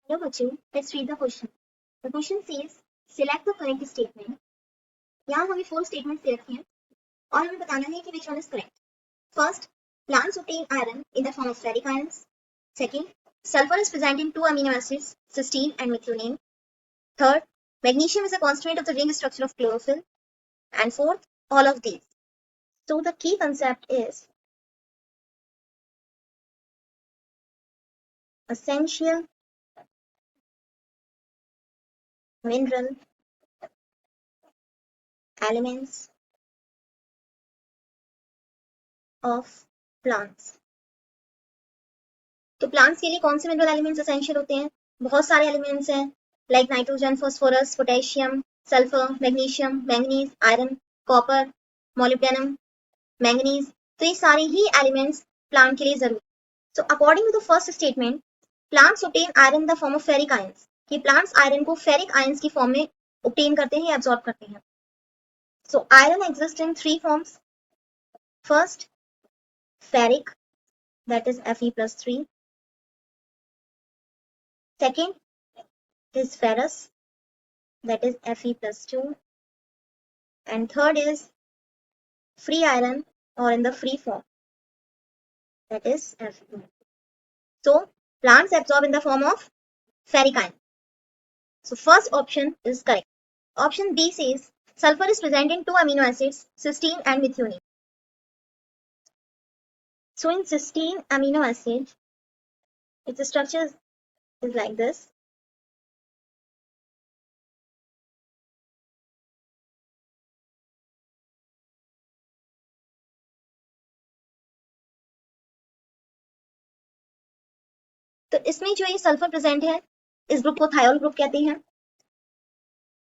Dear बच्चों, let's read the question. The question says, select the correct statement. यहाँ हमें 4 statements दे रखे हैं और हमें बताना है कि which one is correct. First, plants obtain iron in the form of ferric ions. Second, sulfur is present in 2 amino acids, cysteine and methionine. Third, magnesium is a constituent of the ring structure of chlorophyll. And fourth, all of these. So the key concept is essential mineral elements of plants. तो plants के लिए कौन से mineral elements essential होते हैं? बहुत सारे elements हैं, like nitrogen, phosphorus, potassium, sulphur, magnesium, manganese, iron, copper, molybdenum, manganese. तो ये सारे ही एलिमेंट्स प्लांट के लिए जरूरी. So according to the first statement, plants obtain iron in the form of ferric ions. कि प्लांट्स आयरन को फेरिक आयंस की फॉर्म में ऑब्टेन करते हैं या एब्जॉर्ब करते हैं. So iron exist in 3 forms. First, ferric, that is Fe+3. Second is ferrous, that is Fe+2. And third is free iron, or in the free form, that is Fe. So plants absorb in the form of ferric iron. So first option is correct. Option B says sulfur is present in 2 amino acids, cysteine and methionine. So in cysteine amino acid, its structure is like this. तो इसमें जो ये sulphur present है, इस group को thiol group कहते हैं.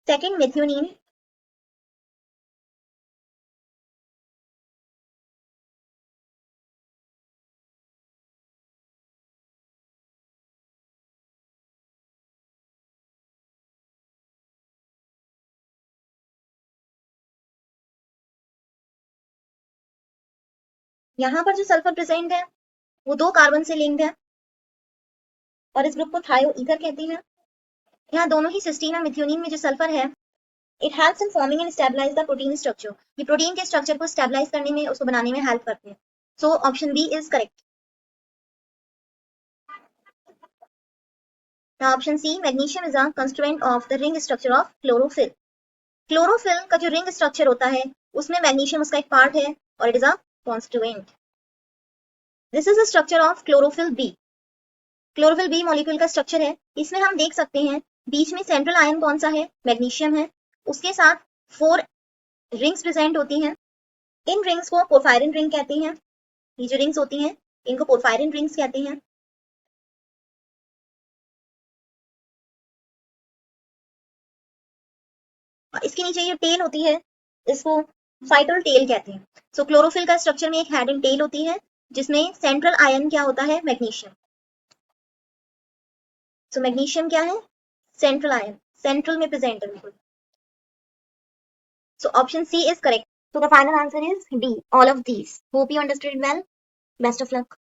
Second, methionine, यहाँ पर जो सल्फर प्रेजेंट है वो 2 कार्बन से लिंक्ड है और इस ग्रुप को थायो ईथर कहते हैं. यहाँ दोनों ही सिस्टीन और मिथ्योनिन में जो सल्फर है, it helps in forming and stabilise the protein structure. ये प्रोटीन के स्ट्रक्चर को स्टेबलाइज करने में, उसको बनाने में हेल्प करते हैं. So option B is correct. Now option C, magnesium is a constituent of the ring structure of chlorophyll. Chlorophyll का जो रिंग स्ट्रक्चर होता है उसमें मैग्नीशियम उसका एक पार्ट है और it is a constituent. This is the structure of chlorophyll B. Chlorophyll B molecule का स्ट्रक्चर है. इसमें हम देख सकते हैं बीच में सेंट्रल आयन कौन सा है? मैग्नीशियम है. उसके साथ 4 रिंग्स प्रेजेंट होती हैं. इन रिंग्स को पोरफायरिन रिंग कहते हैं. ये जो रिंग्स होती हैं इनको पोरफायरिन रिंग्स कहते हैं. इसके नीचे ये टेल होती है, इसको फाइटल टेल कहते हैं. सो क्लोरोफिल का स्ट्रक्चर में एक हेड एंड टेल होती है जिसमें सेंट्रल आयन क्या होता है? मैग्नीशियम. सो मैग्नीशियम क्या है? सेंट्रल आयन, सेंट्रल में प्रेजेंट है बिल्कुल. So option C is correct. So the final answer is D, all of these. Hope you understood it well. Best of luck.